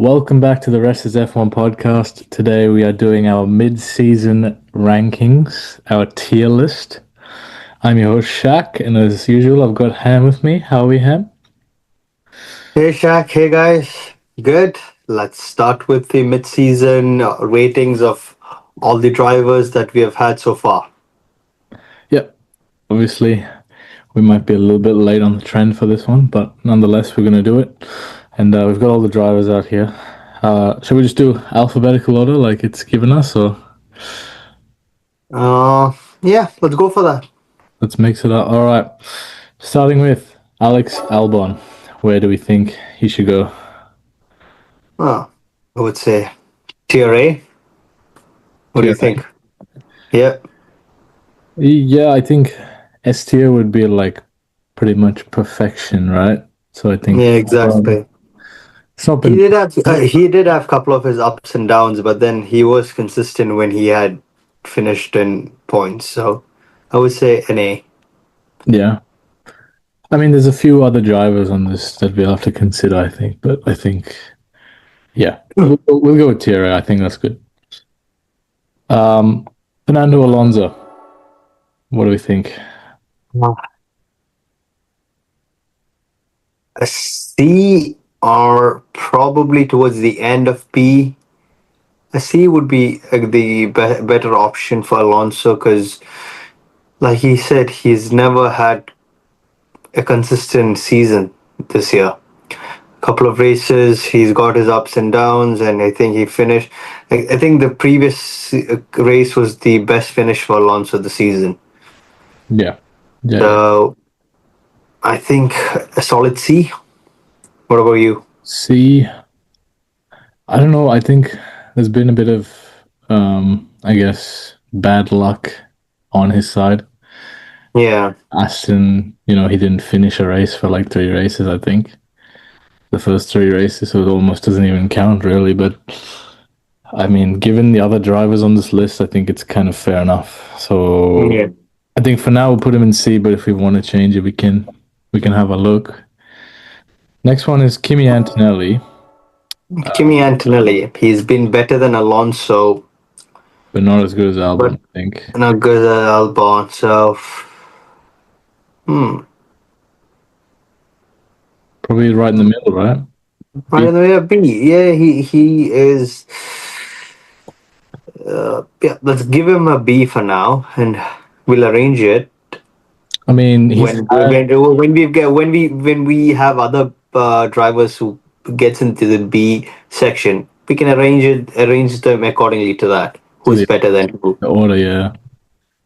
Welcome back to the Rest is F1 podcast. Today we are doing our mid-season rankings, our tier list. I'm your host Shaq, and as usual, I've got Ham with me. How are we, Ham? Hey Shaq, hey guys. Good. Let's start with the mid-season ratings of all the drivers that we have had so far. Yep. Obviously, we might be a little bit late on the trend for this one, but nonetheless, we're going to do it. And we've got all the drivers out here. Shall we just do alphabetical order like it's given us, or? Yeah, let's go for that. Let's mix it up. All right. Starting with Alex Albon. Where do we think he should go? I would say tier A. What do you Tier A? think? Yeah. Yeah, I think S tier would be like pretty much perfection, right? So I think Yeah, exactly. it's not He been. did have he did have a couple of his ups and downs, but then he was consistent when he had finished in points. So I would say an A. Yeah. I mean, there's a few other drivers on this that we'll have to consider, I think. But I think, yeah, we'll go with tier A. I think that's good. Fernando Alonso. What do we think? A C or probably towards the end of B. A C would be the better option for Alonso because, like he said, he's never had a consistent season this year. A couple of races, he's got his ups and downs, and I think he finished. I think the previous race was the best finish for Alonso the season. Yeah. So I think a solid C. What about you? C. I don't know. I think there's been a bit of, I guess, bad luck on his side. Yeah. Aston, he didn't finish a race for like 3 races, I think. The first 3 races, so it almost doesn't even count, really. But I mean, given the other drivers on this list, I think it's kind of fair enough. So Yeah. I think for now we'll put him in C, but if we want to change it, we can have a look. Next one is Kimi Antonelli. Kimi Antonelli, he's been better than Alonso, But not as good as but Albon, I think. not good as Albon. So, Probably right in the middle, right? by the way, B. Yeah, he is. Yeah, let's give him a B for now, and we'll arrange it I mean, when we have other drivers who gets into the B section. We can arrange them accordingly to that. Who's better than who? the order, yeah.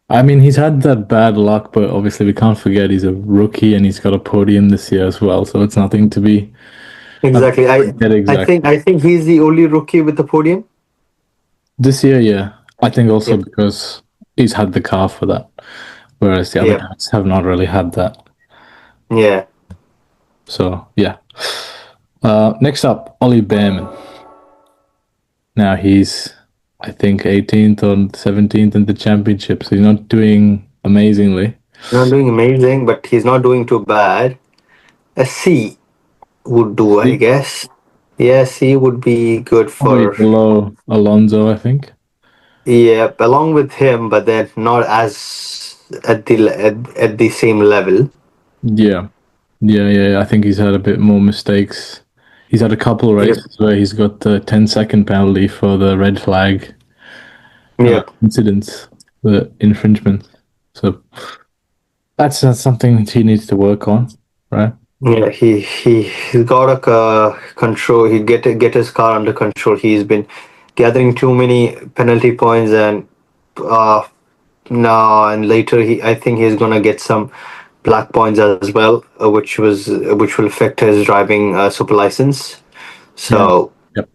I mean, he's had that bad luck, but obviously we can't forget he's a rookie and he's got a podium this year as well. So it's nothing to be. Exactly. Exactly. I think he's the only rookie with the podium. This year, yeah. I think also Yep. because he's had the car for that, whereas the other Yep. guys have not really had that. Yeah. So, yeah. Next up, Ollie Behrman. Now he's, I think, 18th or 17th in the championship, so he's not doing amazingly. Not doing amazing, but he's not doing too bad. A C would do, I guess. Yeah, C would be good Probably for. below Alonso, I think. Yeah, along with him, but they're not as at the same level. Yeah. I think he's had a bit more mistakes. He's had a couple of races where he's got the 10-second penalty for the red flag incidents, the infringement. So that's something he needs to work on, right? Yeah, he's got a control. He get his car under control. He's been gathering too many penalty points, and no, and later I think he's gonna get some black points as well, which will affect his driving super license. So Yep.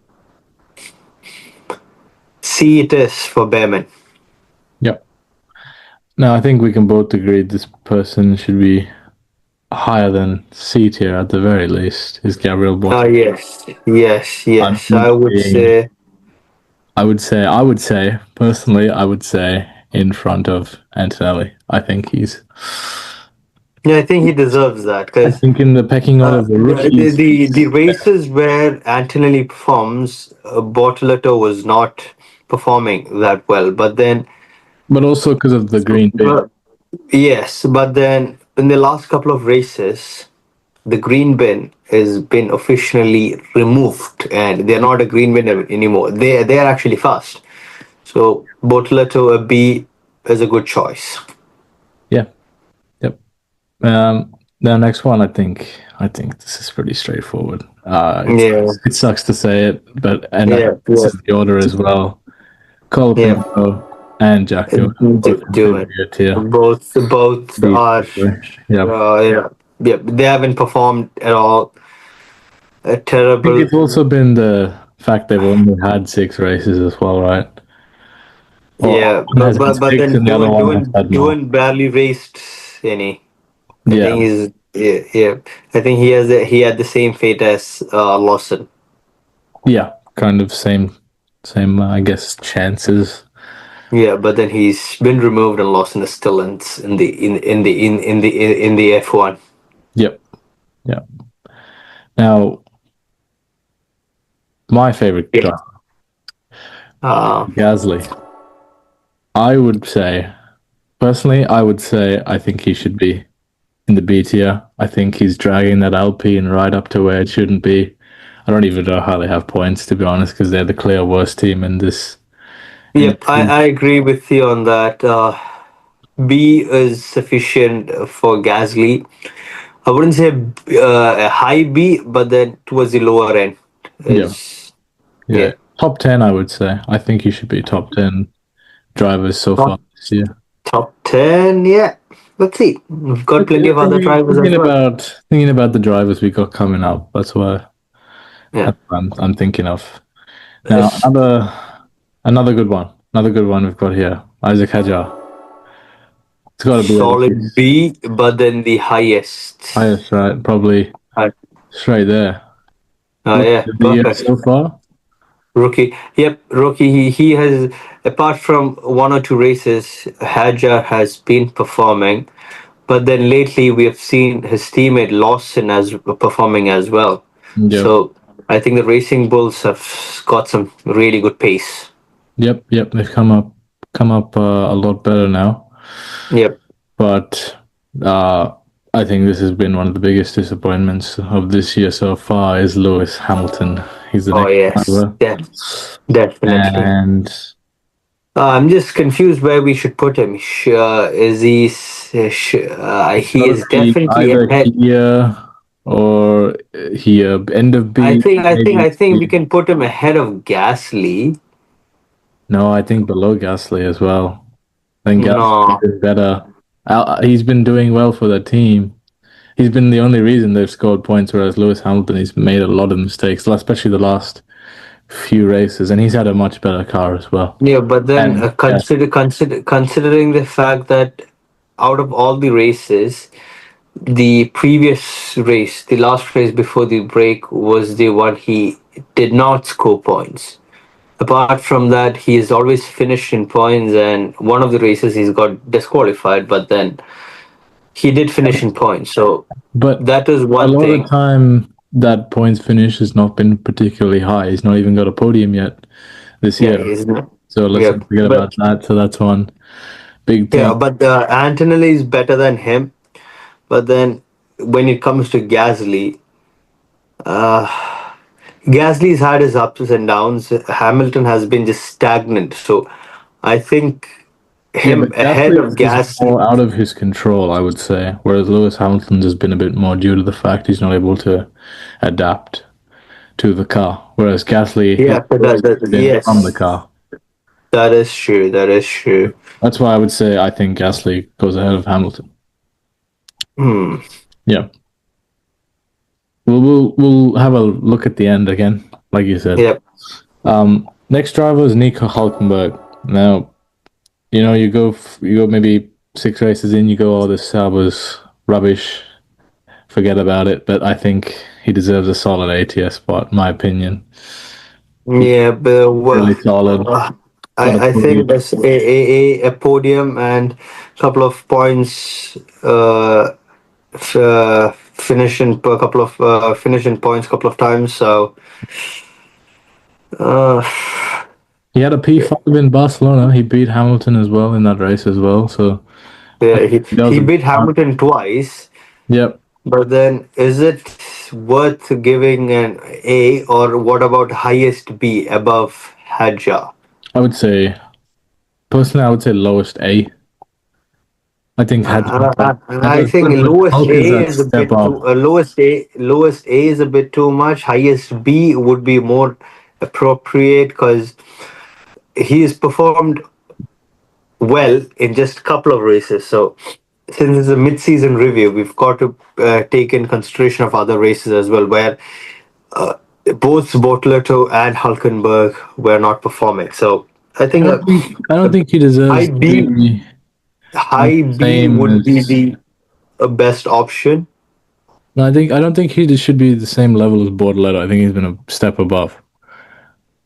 C it is for Behrman. Yep. Now I think we can both agree this person should be higher than C tier at the very least. Is Gabriel Bottas? Yes. I would say personally, I would say in front of Antonelli. I think he's Yeah, I think he deserves that I because think in the pecking order of the rookies, the he's races where Antonelli performs, Bortoletto was not performing that well. But then, but also because of the green bin. but, yes, but then in the last couple of races, the green bin has been officially removed, and they're not a green bin anymore. They're actually fast. So Bortoletto a B is a good choice. Yeah. Yep. The next one, I think this is pretty straightforward. Yeah, It sucks to say it, but and yeah, this yeah, is the order as well. yeah. Colapinto and Jacko, both Do it. inferior tier. Both B, are, yeah. yeah, yeah. They haven't performed at all. I think Terrible. it's also been the fact they've only had 6 races as well, right? Or Yeah, one has had but six then and the other one has had more. Duan barely raced any. I Yeah, think he's, yeah, yeah. I think he had the same fate as Lawson. yeah, kind of same, I guess, chances. Yeah, but then he's been removed and Lawson is still in the F1. Yep, yeah. Now, my favorite Yeah. driver, Uh, Gasly. I would say, personally, I would say I think he should be in the B tier. I think he's dragging that Alpine right up to where it shouldn't be. I don't even know how they have points, to be honest, because they're the clear worst team in this. In yep, I agree with you on that. B is sufficient for Gasly. I wouldn't say a high B, but then towards the lower end yeah, is, yeah, yeah. top 10. I would say. I think he should be top 10 drivers so far Not this year. top 10, yeah. Let's see. We've got plenty of other drivers as well. Thinking about the drivers we got coming up. Yeah. That's what I'm thinking of. Now It's another good one. Another good one we've got here. Isaac Hajar. It's got to be at solid least B, but then the highest. highest, right? Probably Uh, straight there. Rookie yeah, of the year perfect. so far. Rookie. Yep, rookie. He has, apart from one or two races, Hajar has been performing. But then lately we have seen his teammate Lawson as performing as well. Yep. So I think the Racing Bulls have got some really good pace. Yep. They've come up a lot better now. Yep. But uh, I think this has been one of the biggest disappointments of this year so far is Lewis Hamilton. He's the Oh next yes, driver. definitely. And I'm just confused where we should put him. Is he? it's He got to is be definitely either ahead. here or here, end of B, I maybe think we C. can put him ahead of Gasly. No, I think below Gasly as well. I think Gasly No. is better. He's been doing well for the team. He's been the only reason they've scored points, whereas Lewis Hamilton, he's made a lot of mistakes, especially the last few races, and he's had a much better car as well. Yeah, but then And yeah, considering the fact that out of all the races, the previous race, the last race before the break, was the one he did not score points. Apart from that, he has always finished in points, and one of the races he's got disqualified, but then he did finish in points. So but that is a one lot of thing. time that points finish has not been particularly high. He's not even got a podium yet this Yeah, year. he's not. So let's Yeah, not forget but about that. So that's one big yeah, thing. but Antonelli is better than him. But then when it comes to Gasly, Gasly's had his ups and downs. Hamilton has been just stagnant. So I think Yeah, him but ahead Gasly of is Gasly. more out of his control, I would say, whereas Lewis Hamilton's has been a bit more due to the fact he's not able to adapt to the car, whereas Gasly, he's Yeah, but always been from the yes, car. that is true. That is true. That's why I would say I think Gasly goes ahead of Hamilton. Hmm. Yeah. We'll have a look at the end again, like you said. Yep. Next driver is Nico Hulkenberg. Now, you go maybe 6 races in, you go, oh, this Sauber's rubbish, forget about it. But I think he deserves a solid ATS spot, in my opinion. He's Yeah, but really solid. Got a I think podium. that's a podium and couple of points. finish in a couple of finish in points a couple of times. So uh, He had a P5 in Barcelona. He beat Hamilton as well in that race as well. So I yeah, think that was he a good beat start. Hamilton twice. Yep. But then, is it worth giving an A, or what about highest B above Hadja? I would say personally, I would say lowest A. I think had I Hadja's think good, but lowest Hulk is A that is a step bit too. up. Lowest A is a bit too much. Highest B would be more appropriate because he's performed well in just a couple of races. So since it's a mid-season review, we've got to take in consideration of other races as well, where both Bortoleto and Hulkenberg were not performing. So I think I don't a think he high deserves to B be on high the B same would be as. the best option. No, I don't think he should be the same level as Bortoleto. I think he's been a step above.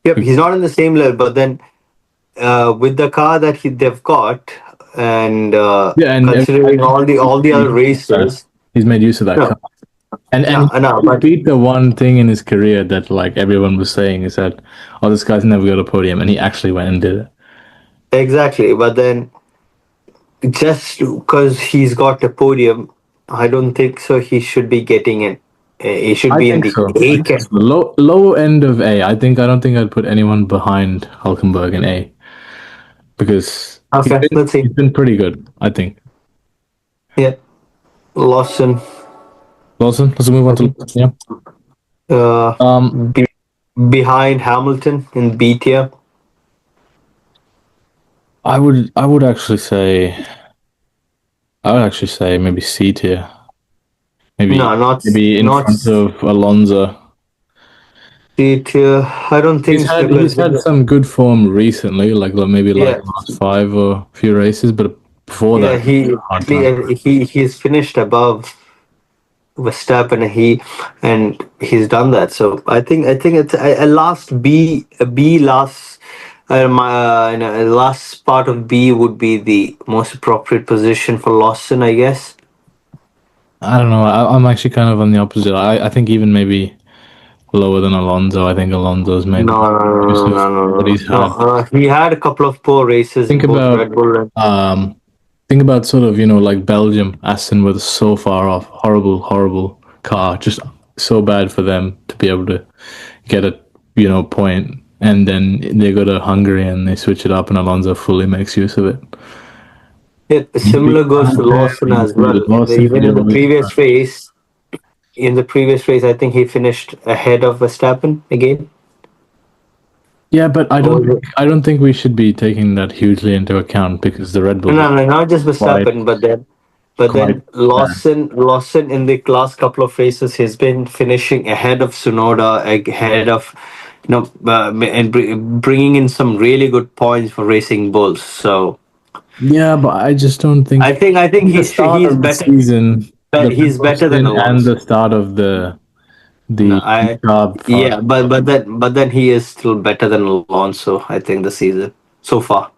Yep, he's not in the same level, but then with the car that they've got, and Yeah, and I considering think all the other that. races, He's made use of that car. no, And no, he but beat the one thing in his career that like everyone was saying is that, oh, this guy's never got a podium, and he actually went and did it. exactly. But then just because he's got a podium, I don't think so. He should be getting it. He should I be in think the so. I A think cat. so. Low end of A. I don't think I'd put anyone behind Hulkenberg in A because Okay, let's see. he's been pretty good. I think. Yeah, Lawson. Lawson. Let's move on to Lawson. Yeah. Uh, Um, be, behind Hamilton in B tier. I would actually say maybe C tier. No, Maybe in not front of Alonso. C tier. I don't think so He's because had some good form recently, maybe like yeah, the last five or few races, but before yeah. that, hard time. He's finished above Verstappen. And he's done that. So I think it's a last B, a B last. Last part of B would be the most appropriate position for Lawson, I guess. I don't know. I'm actually kind of on the opposite. I think even maybe lower than Alonso. I think Alonso's made No, no, use no, of no, no, what no, he's no. had. He had a couple of poor races Think in both about Red Bull and um, think about sort of like Belgium. Aston were so far off. Horrible, horrible car. Just so bad for them to be able to get a point, and then they go to Hungary and they switch it up, and Alonso fully makes use of it. yeah, similar goes to Lawson He's as well. good. Lawson Even did in the all he could. previous race, I think he finished ahead of Verstappen again. Yeah, but Or was it? I don't think we should be taking that hugely into account because the Red Bulls are No, no, not just quite Verstappen, but quite then bad. Lawson in the last couple of races, he's been finishing ahead of Tsunoda, ahead of and bringing in some really good points for Racing Bulls. So Yeah, but I just don't think I think the start he's of the better. season, the He's Red better than stint and Alonso. the start of No, the job fast. yeah, but then he is still better than Alonso. I think the season so far.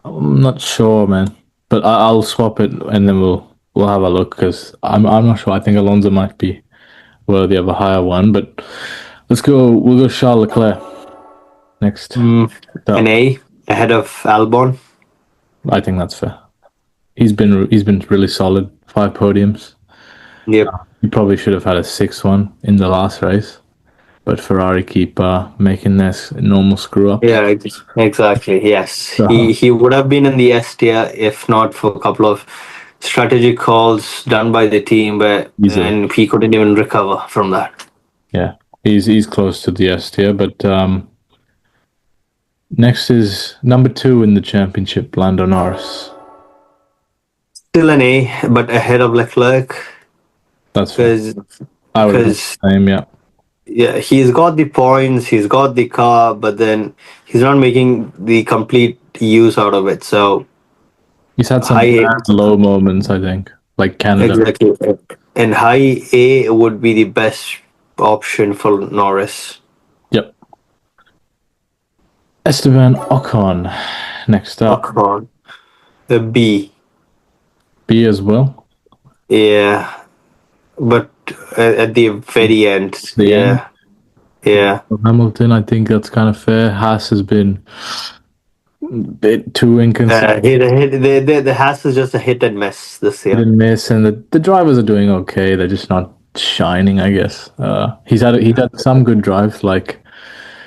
I'm not sure, man. But I'll swap it and then we'll have a look because I'm not sure. I think Alonso might be worthy of a higher one. But let's go. We'll go Charles Leclerc next. An So A ahead of Albon. I think that's fair. He's been really solid. 5 podiums. Yep. He probably should have had a sixth one in the last race, but Ferrari keep making their normal screw ups. Yeah, exactly. Yes, So he would have been in the S tier if not for a couple of strategic calls done by the team, but easily, and he couldn't even recover from that. yeah, he's close to the S tier. But next is number two in the championship, Lando Norris. Still an A, but ahead of Leclerc That's fair. because I would have done because the same. Yeah, yeah, he's got the points, he's got the car, but then he's not making the complete use out of it. So he's had some high bad low moments. I think, like Canada. exactly, and high A would be the best option for Norris. Yep. Esteban Ocon, next up. Ocon, the B. B as well. Yeah, but at the very end, The end. yeah, yeah. Hamilton, I think that's kind of fair. Haas has been a bit too inconsistent. The Haas is just a hit and miss this Hit year. and miss, and the drivers are doing okay. They're just not shining, I guess. He's had some good drives, like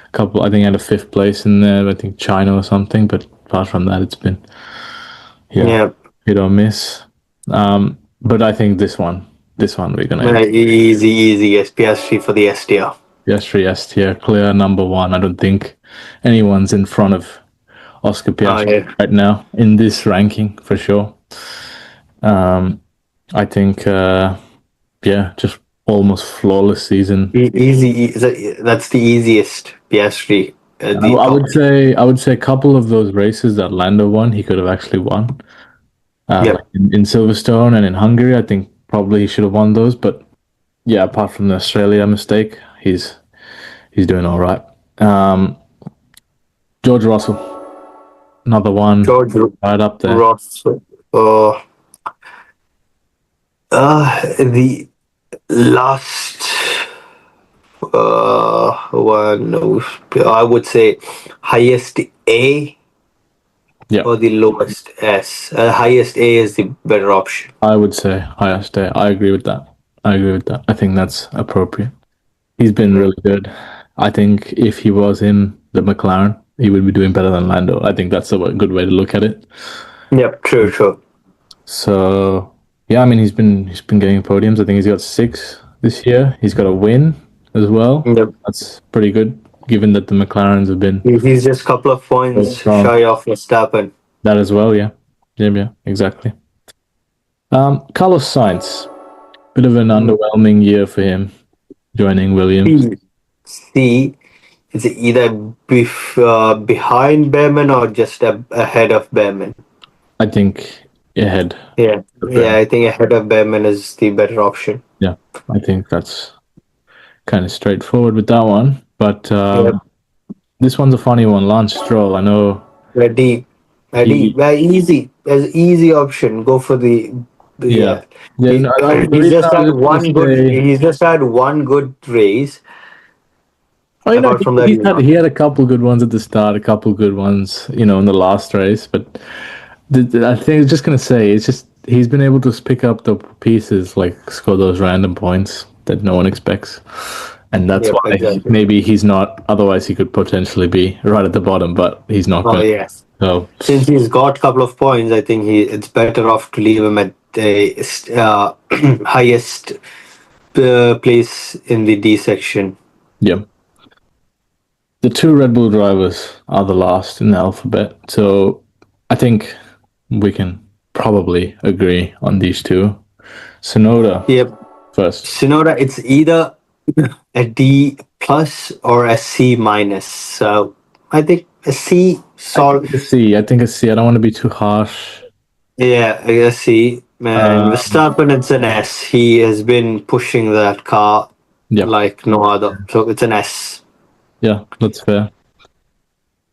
a couple. I think he had a fifth place in there. I think China or something. But apart from that, it's been yeah, Yeah, hit or miss. But I think this one we're gonna easy, yes, PS3 for the SDR. Piastri S tier, clear number one. I don't think anyone's in front of Oscar Oh Piastri yeah, right now in this ranking for sure. I think yeah, just almost flawless season. That's the easiest PS3. I, The I top. would say I would say a couple of those races that Lando won, he could have actually won. Like Yep, in Silverstone and in Hungary, I think probably he should have won those. But yeah, apart from the Australia mistake, he's doing all right. Um, George Russell, another one George right up there. Russell. Uh, the last one, I would say highest A Yeah, or the lowest S. Highest A is the better option. I would say highest day. I agree with that. I agree with that. I think that's appropriate. He's been Yeah. really good. I think if he was in the McLaren, he would be doing better than Lando. I think that's a good way to look at it. Yep, true. So yeah, I mean he's been getting podiums. I think he's got six this year. He's got a win as well. Yep. That's pretty good, given that the McLarens have been He's just a couple of so points strong. shy of Verstappen. That as well, yeah. Yeah, exactly. Carlos Sainz, bit of an underwhelming year for him, joining Williams. C. C is either behind Behrman or just ahead of Behrman. I think ahead Yeah, of yeah. them. I think ahead of Behrman is the better option. Yeah, I think that's kind of straightforward with that one. But Yep. this one's a funny one. Lance Stroll, I know Ready, ready. he, Very easy. As easy option. Go for the yeah. yeah. Yeah, He, no, the he's reason just I was had just going one to good. say, He's just had one good race. oh, Apart from that, he had a couple good ones at the start, a couple good ones, in the last race. But I think I was just going to say, it's just he's been able to pick up the pieces, like score those random points that no one expects. And that's yep, why exactly. maybe he's not, otherwise, he could potentially be right at the bottom, but he's not Oh going to. yes. So, Since he's got a couple of points, I think it's better off to leave him at the highest place in the D section. yeah. The two Red Bull drivers are the last in the alphabet. So I think we can probably agree on these two. Sonoda Yep. first. Sonoda, it's either a D plus or a C minus. So I think a C I sol think a C. I think a C. I don't want to be too harsh. yeah, a C. And Um, Verstappen, it's an S. He has been pushing that car yeah, like no other. So it's an S. yeah, that's fair.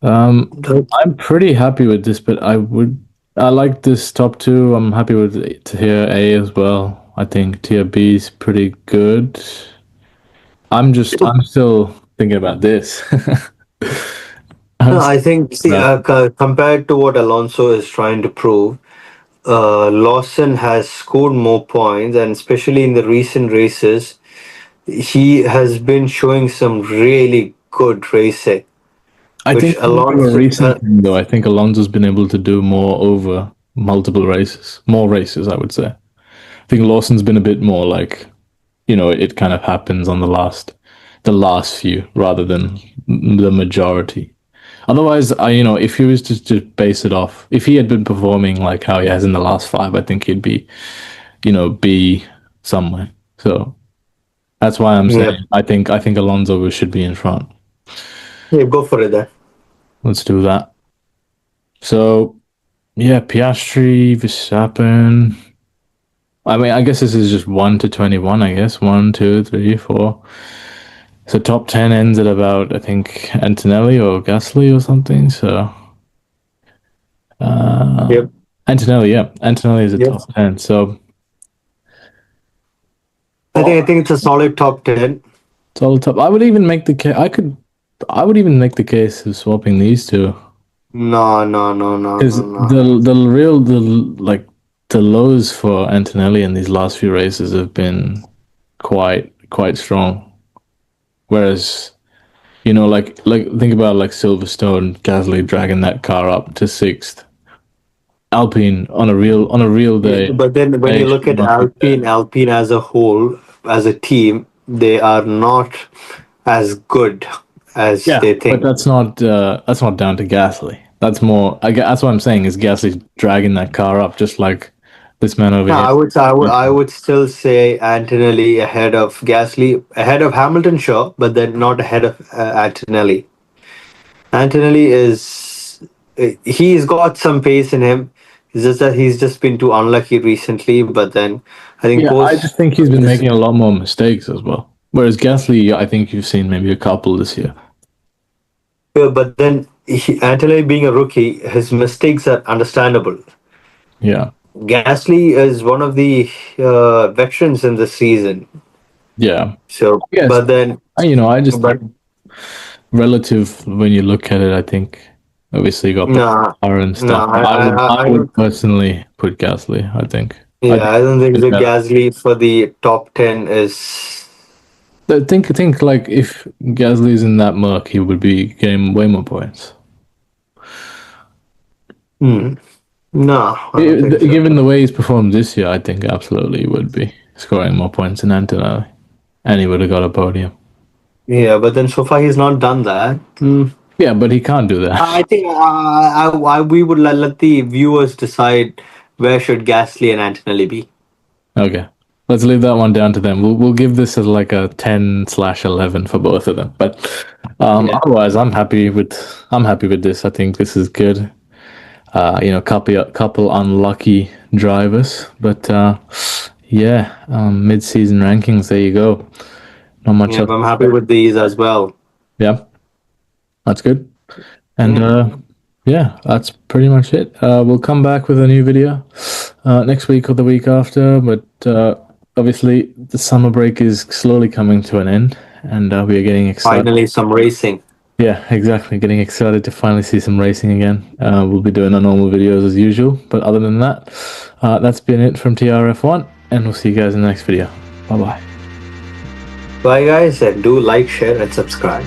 I'm pretty happy with this, but I like this top two. I'm happy with tier A as well. I think tier B is pretty good. I'm still thinking about this. I'm No, still I think thinking see, about compared to what Alonso is trying to prove, Lawson has scored more points, and especially in the recent races, he has been showing some really good racing. I Which think it's more of a Alonso, recent thing, though. I think Alonso's been able to do more over multiple races, more races, I would say. I think Lawson's been a bit more like, it kind of happens on the last few rather than the majority. Otherwise, if he was to base it off, if he had been performing like how he has in the last five, I think he'd be, B somewhere. So that's why I'm yeah, saying I think Alonso should be in front. yeah, go for it then. Let's do that. So yeah, Piastri, Verstappen. I mean, I guess this is just 1 to 21. I guess 1, 2, 3, 4. So top 10 ends at about I think Antonelli or Gasly or something. So Yep, Antonelli, yeah, Antonelli is a yep. top 10. So I think it's a solid top 10. It's all top. I would even make the case. I would even make the case of swapping these two No, no, no, no, because no, no. the lows for Antonelli in these last few races have been quite strong. Whereas like think about like Silverstone, Gasly dragging that car up to sixth. Alpine on a real Yeah, day, but then when they you look should at not be there. Alpine as a whole, as a team, they are not as good as Yeah, they but think. that's not down to Gasly. That's more. That's what I'm saying is Gasly's dragging that car up, just like this man over No, here. I would still say Antonelli ahead of Gasly, ahead of Hamilton, sure, but then not ahead of Antonelli. Antonelli he's got some pace in him. It's just that he's just been too unlucky recently. But then I think Yeah, I just post think he's been this, making a lot more mistakes as well. Whereas Gasly, I think you've seen maybe a couple this year. but then Antonelli being a rookie, his mistakes are understandable. Yeah, Gasly is one of the veterans in this season. yeah. So, Yes, but then, I just but think relative when you look at it, I think obviously you got the no, power and no, stuff. But I I don't. would personally put Gasly. I Yeah, think I don't think he's the better. Gasly for the top 10 is. Think like if Gasly's in that murk, he would be getting way more points. Hmm. No, I don't think so. Given the way he's performed this year, I think absolutely he would be scoring more points than Antonelli, and he would have got a podium. Yeah, but then so far he's not done that. Yeah, but he can't do I that. think we would let the viewers decide where should Gasly and Antonelli be. Okay, let's leave that one down to them. We'll give this as like a 10/11 for both of them. But Yeah, otherwise, I'm happy with this. I think this is good. Couple unlucky drivers, but yeah, mid-season rankings. There you go. Not much yeah, else but I'm to happy say. with these as well. Yeah, that's good. And Yeah, yeah, that's pretty much it. We'll come back with a new video next week or the week after. But obviously, the summer break is slowly coming to an end, and we are getting excited. finally some racing. Yeah, exactly. Getting excited to finally see some racing again. We'll be doing our normal videos as usual. But other than that, that's been it from TRF1, and we'll see you guys in the next video. Bye bye. Bye guys, and do like, share, and subscribe.